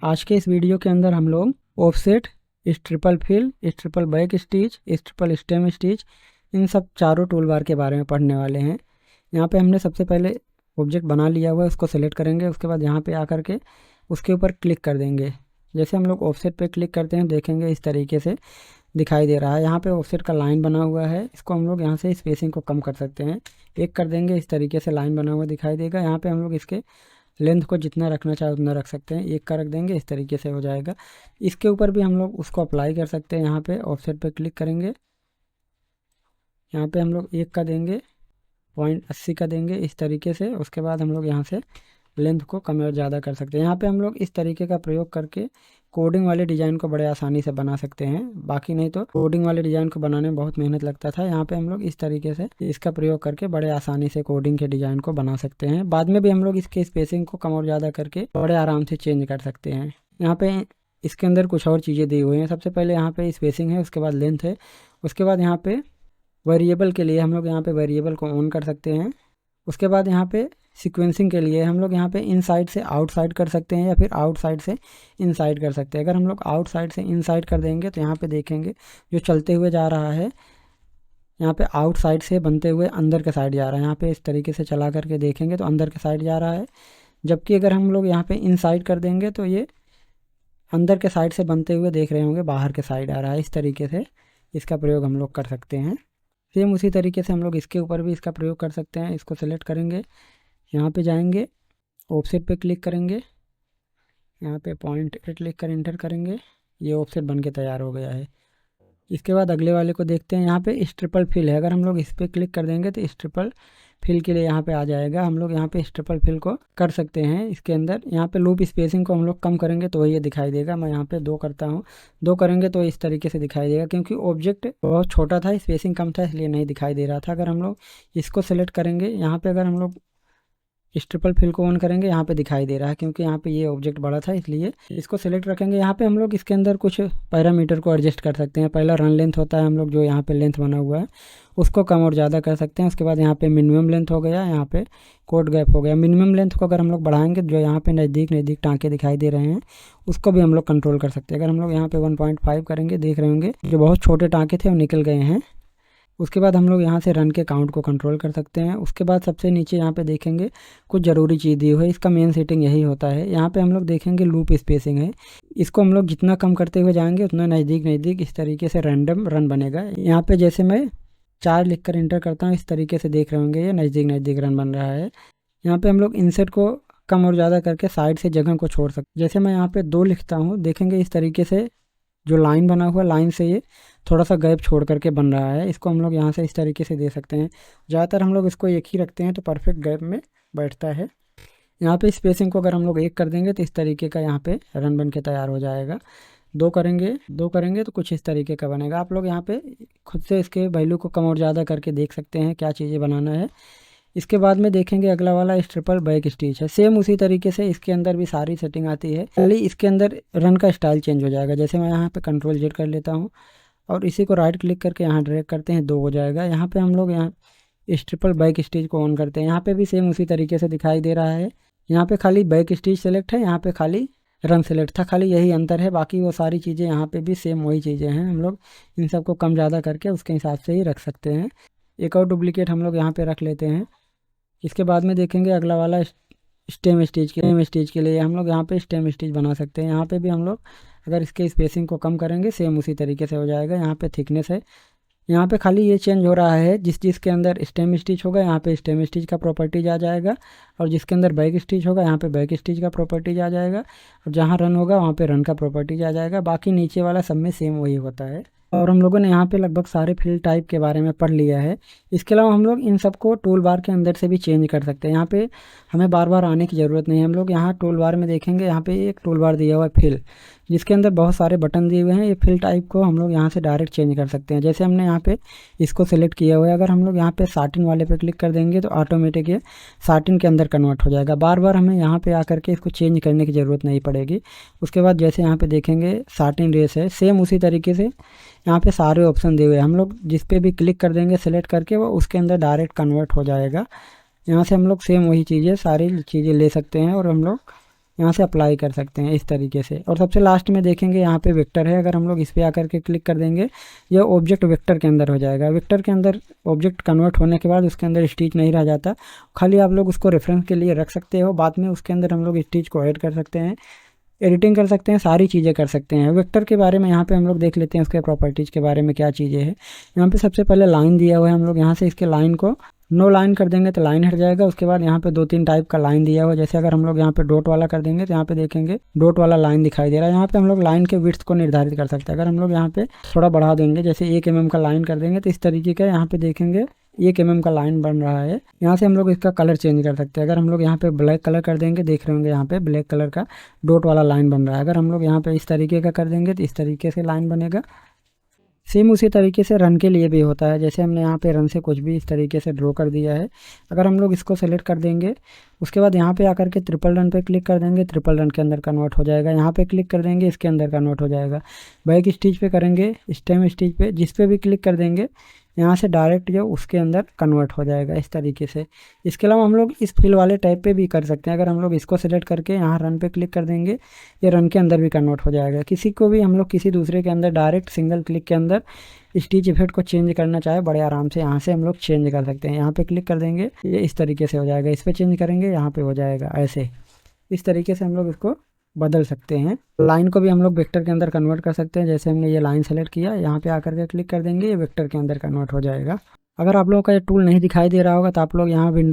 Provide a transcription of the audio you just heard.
आज के इस वीडियो के अंदर हम लोग ऑफसेट, इस ट्रिपल फिल, इस ट्रिपल बैक स्टिच, इस ट्रिपल स्टेम स्टिच, इन सब चारों टूल बार के बारे में पढ़ने वाले हैं। यहाँ पे हमने सबसे पहले ऑब्जेक्ट बना लिया हुआ है, उसको सेलेक्ट करेंगे। उसके बाद यहाँ पे आकर के उसके ऊपर क्लिक कर देंगे। जैसे हम लोग ऑफसेट पे क्लिक करते हैं, देखेंगे इस तरीके से दिखाई दे रहा है। यहाँ पे ऑफसेट का लाइन बना हुआ है, इसको हम लोग यहाँ से स्पेसिंग को कम कर सकते हैं। एक कर देंगे, इस तरीके से लाइन बना हुआ दिखाई देगा। यहाँ पे हम लोग इसके लेंथ को जितना रखना चाहे उतना रख सकते हैं। एक का रख देंगे, इस तरीके से हो जाएगा। इसके ऊपर भी हम लोग उसको अप्लाई कर सकते हैं। यहाँ पे ऑफसेट पे क्लिक करेंगे, यहाँ पे हम लोग 1 का देंगे, 0.80 का देंगे, इस तरीके से। उसके बाद हम लोग यहाँ से लेंथ को कम और ज़्यादा कर सकते हैं। यहाँ पे हम लोग इस तरीके का प्रयोग करके कोडिंग वाले डिज़ाइन को बड़े आसानी से बना सकते हैं। बाकी नहीं तो कोडिंग वाले डिज़ाइन को बनाने में बहुत मेहनत लगता था। यहाँ पे हम लोग इस तरीके से इसका प्रयोग करके बड़े आसानी से कोडिंग के डिज़ाइन को बना सकते हैं। बाद में भी हम लोग इसके स्पेसिंग को कम और ज़्यादा करके बड़े आराम से चेंज कर सकते हैं। यहाँ पे इसके अंदर कुछ और चीज़ें दी हुई हैं। सबसे पहले यहाँ पे स्पेसिंग है, उसके बाद लेंथ है, उसके बाद यहाँ पे वेरिएबल के लिए हम लोग यहाँ पे वेरिएबल को ऑन कर सकते हैं। उसके बाद यहाँ पे सीक्वेंसिंग के लिए हम लोग यहाँ पे इनसाइड से आउटसाइड कर सकते हैं या फिर आउटसाइड से इनसाइड कर सकते हैं। अगर हम लोग आउटसाइड से इनसाइड कर देंगे तो यहाँ पे देखेंगे जो चलते हुए जा रहा है, यहाँ पे आउटसाइड से बनते हुए अंदर के साइड जा रहा है। यहाँ पे इस तरीके से चला करके देखेंगे तो अंदर के साइड जा रहा है। जबकि अगर हम लोग यहाँ पे इनसाइड कर देंगे तो ये अंदर के साइड से बनते हुए देख रहे होंगे बाहर के साइड आ रहा है। इस तरीके से इसका प्रयोग हम लोग कर सकते हैं। सेम उसी तरीके से हम लोग इसके ऊपर भी इसका प्रयोग कर सकते हैं। इसको सेलेक्ट करेंगे, यहाँ पे जाएंगे, ऑफसेट पे क्लिक करेंगे, यहाँ पे 0.8 लिख कर इंटर करेंगे। ये ऑफसेट बन के तैयार हो गया है। इसके बाद अगले वाले को देखते हैं। यहाँ पे इस ट्रिपल फिल है, अगर हम लोग इस पर क्लिक कर देंगे तो इस ट्रिपल फिल के लिए यहाँ पे आ जाएगा। हम लोग यहाँ पे इस ट्रिपल फिल को कर सकते हैं। इसके अंदर यहाँ पे लूप स्पेसिंग को हम लोग कम करेंगे तो ये दिखाई देगा। मैं यहाँ पे 2 करता हूँ, 2 करेंगे तो इस तरीके से दिखाई देगा। क्योंकि ऑब्जेक्ट बहुत छोटा था, स्पेसिंग कम था, इसलिए नहीं दिखाई दे रहा था। अगर हम लोग इसको सेलेक्ट करेंगे, यहाँ पे अगर हम लोग इस ट्रिपल फिल को ऑन करेंगे, यहाँ पे दिखाई दे रहा है क्योंकि यहाँ पे ये ऑब्जेक्ट बड़ा था, इसलिए इसको सेलेक्ट रखेंगे। यहाँ पे हम लोग इसके अंदर कुछ पैरामीटर को एडजस्ट कर सकते हैं। पहला रन लेंथ होता है, हम लोग जो यहाँ पे लेंथ बना हुआ है उसको कम और ज़्यादा कर सकते हैं। उसके बाद यहाँ पे मिनिमम लेंथ हो गया, यहाँ पे कोड गैप हो गया। मिनिमम लेंथ को अगर हम लोग बढ़ाएंगे, जो यहाँ पे नज़दीक टाँके दिखाई दे रहे हैं उसको भी हम लोग कंट्रोल कर सकते हैं। अगर हम लोग यहाँ पे 1.5 करेंगे, देख रहे होंगे जो बहुत छोटे टाँके थे वो निकल गए हैं। उसके बाद हम लोग यहाँ से रन के काउंट को कंट्रोल कर सकते हैं। उसके बाद सबसे नीचे यहाँ पे देखेंगे कुछ ज़रूरी चीज़ दी हुई है। इसका मेन सेटिंग यही होता है। यहाँ पे हम लोग देखेंगे लूप स्पेसिंग है, इसको हम लोग जितना कम करते हुए जाएंगे उतना नज़दीक इस तरीके से रैंडम रन बनेगा। यहाँ पे जैसे मैं 4 लिख कर इंटर करता हूँ, इस तरीके से देख रहे होंगे ये नज़दीक रन बन रहा है। यहाँ पे हम लोग इंसर्ट को कम और ज़्यादा करके साइड से जगह को छोड़ सकते। जैसे मैं यहाँ पे 2 लिखता हूँ, देखेंगे इस तरीके से जो लाइन बना हुआ लाइन से ये थोड़ा सा गैप छोड़ करके बन रहा है। इसको हम लोग यहाँ से इस तरीके से दे सकते हैं। ज़्यादातर हम लोग इसको एक ही रखते हैं तो परफेक्ट गैप में बैठता है। यहाँ पे स्पेसिंग को अगर हम लोग 1 कर देंगे तो इस तरीके का यहाँ पे रन बन के तैयार हो जाएगा। 2 करेंगे तो कुछ इस तरीके का बनेगा। आप लोग यहाँ पे खुद से इसके वैल्यू को कम और ज़्यादा करके देख सकते हैं क्या चीज़ें बनाना है। इसके बाद में देखेंगे अगला वाला इस ट्रिपल बैक स्टिच है। सेम उसी तरीके से इसके अंदर भी सारी सेटिंग आती है, खाली इसके अंदर रन का स्टाइल चेंज हो जाएगा। जैसे मैं यहाँ पे कंट्रोल जेड कर लेता हूँ और इसी को राइट क्लिक करके यहाँ ड्रैग करते हैं, 2 हो जाएगा। यहाँ पे हम लोग यहाँ इस ट्रिपल बैक स्टिच को ऑन करते हैं। यहाँ पे भी सेम उसी तरीके से दिखाई दे रहा है। यहाँ पे खाली बैक स्टिच सेलेक्ट है, यहाँ पे खाली रन सेलेक्ट था, खाली यही अंतर है। बाकी वो सारी चीज़ें यहाँ पे भी सेम वही चीज़ें हैं। हम लोग इन सबको कम ज़्यादा करके उसके हिसाब से ही रख सकते हैं। एक और डुप्लीकेट हम लोग यहाँ पे रख लेते हैं। इसके बाद में देखेंगे अगला वाला स्टेम स्टिच के लिए हम लोग यहाँ पे स्टेम स्टिच बना सकते हैं। यहाँ पे भी हम लोग अगर इसके स्पेसिंग को कम करेंगे सेम उसी तरीके से हो जाएगा। यहाँ पे थिकनेस है, यहाँ पे खाली ये चेंज हो रहा है जिसके अंदर स्टेम स्टिच होगा यहाँ पे स्टेम स्टिच का प्रॉपर्टीज आ जाएगा, और जिसके अंदर बैक स्टिच होगा यहाँ पे बैक स्टिच का प्रॉपर्टीज आ जाएगा, और जहाँ रन होगा वहाँ पे रन का प्रॉपर्टीज आ जाएगा। बाकी नीचे वाला सब में सेम वही होता है। और हम लोगों ने यहाँ पे लगभग सारे फील्ड टाइप के बारे में पढ़ लिया है। इसके अलावा हम लोग इन सबको टूल बार के अंदर से भी चेंज कर सकते हैं। यहाँ पे हमें बार बार आने की ज़रूरत नहीं है। हम लोग यहाँ टूल बार में देखेंगे, यहाँ पे एक टूल बार दिया हुआ है फिल, जिसके अंदर बहुत सारे बटन दिए हुए हैं। ये फिल टाइप को हम लोग यहाँ से डायरेक्ट चेंज कर सकते हैं। जैसे हमने यहाँ पे इसको सेलेक्ट किया हुआ है, अगर हम लोग यहाँ पे साटिन वाले पे क्लिक कर देंगे तो ऑटोमेटिक ये साटिन के अंदर कन्वर्ट हो जाएगा। बार बार हमें यहाँ पे आकर के इसको चेंज करने की ज़रूरत नहीं पड़ेगी। उसके बाद जैसे यहाँ पे देखेंगे साटिन रेस है, सेम उसी तरीके से यहाँ पे सारे ऑप्शन दिए हुए हैं। हम लोग जिस पे भी क्लिक कर देंगे सेलेक्ट करके वो उसके अंदर डायरेक्ट कन्वर्ट हो जाएगा। यहाँ से हम लोग सेम वही चीज़ें सारी चीज़ें ले सकते हैं और हम लोग यहाँ से अप्लाई कर सकते हैं इस तरीके से। और सबसे लास्ट में देखेंगे यहाँ पे वेक्टर है, अगर हम लोग इस पर आकर के क्लिक कर देंगे यह ऑब्जेक्ट वेक्टर के अंदर हो जाएगा। वेक्टर के अंदर ऑब्जेक्ट कन्वर्ट होने के बाद उसके अंदर स्टिच नहीं रह जाता, खाली आप लोग उसको रेफरेंस के लिए रख सकते हो, बाद में उसके अंदर हम लोग स्टिच को ऐड कर सकते हैं, एडिटिंग कर सकते हैं, सारी चीज़ें कर सकते हैं। वेक्टर के बारे में यहाँ पे हम लोग देख लेते हैं, उसके प्रॉपर्टीज़ के बारे में क्या चीज़ें हैं। यहाँ पे सबसे पहले लाइन दिया हुआ है, हम लोग यहाँ से इसके लाइन को नो लाइन कर देंगे तो लाइन हट जाएगा। उसके बाद यहाँ पे 2-3 टाइप का लाइन दिया हुआ है, जैसे अगर हम लोग यहाँ पे डॉट वाला कर देंगे तो यहाँ पे देखेंगे डॉट वाला लाइन दिखाई दे रहा है। यहाँ पे हम लोग लाइन के विड्थ को निर्धारित कर सकते हैं। अगर हम लोग यहाँ पे थोड़ा बढ़ा देंगे, जैसे 1 mm का लाइन कर देंगे तो इस तरीके का यहाँ पे देखेंगे 1 mm का लाइन बन रहा है। यहाँ से हम लोग इसका कलर चेंज कर सकते हैं। अगर हम लोग यहाँ पे ब्लैक कलर कर देंगे, देख रहे होंगे यहाँ पे ब्लैक कलर का डॉट वाला लाइन बन रहा है। अगर हम लोग यहाँ पे इस तरीके का कर देंगे तो इस तरीके से लाइन बनेगा। सेम उसी तरीके से रन के लिए भी होता है, जैसे हमने यहाँ पे रन से कुछ भी इस तरीके से ड्रॉ कर दिया है। अगर हम लोग इसको सेलेक्ट कर देंगे, उसके बाद यहाँ पे आकर के ट्रिपल रन पे क्लिक कर देंगे, ट्रिपल रन के अंदर कन्वर्ट हो जाएगा। यहाँ पे क्लिक कर देंगे, इसके अंदर कन्वर्ट हो जाएगा। बैक स्टिच पे करेंगे, स्टेम स्टिच पे, जिस पे भी क्लिक कर देंगे यहाँ से डायरेक्ट जो उसके अंदर कन्वर्ट हो जाएगा इस तरीके से। इसके अलावा हम लोग इस फिल वाले टाइप पे भी कर सकते हैं। अगर हम लोग इसको सेलेक्ट करके यहाँ रन पे क्लिक कर देंगे, ये रन के अंदर भी कन्वर्ट हो जाएगा। किसी को भी हम लोग किसी दूसरे के अंदर डायरेक्ट सिंगल क्लिक के अंदर स्टिच इफेक्ट को चेंज करना चाहे, बड़े आराम से यहाँ से हम लोग चेंज कर सकते हैं। यहाँ पे क्लिक कर देंगे, ये इस तरीके से हो जाएगा। इस पर चेंज करेंगे, यहाँ पे हो जाएगा ऐसे। इस तरीके से हम लोग इसको बदल सकते हैं। लाइन को भी हम लोग वेक्टर के अंदर कन्वर्ट कर सकते हैं। जैसे हमने ये लाइन सेलेक्ट किया, यहाँ पे आकर के क्लिक कर देंगे, ये वेक्टर के अंदर कन्वर्ट हो जाएगा। अगर आप लोगों का ये टूल नहीं दिखाई दे रहा होगा तो आप लोग यहाँ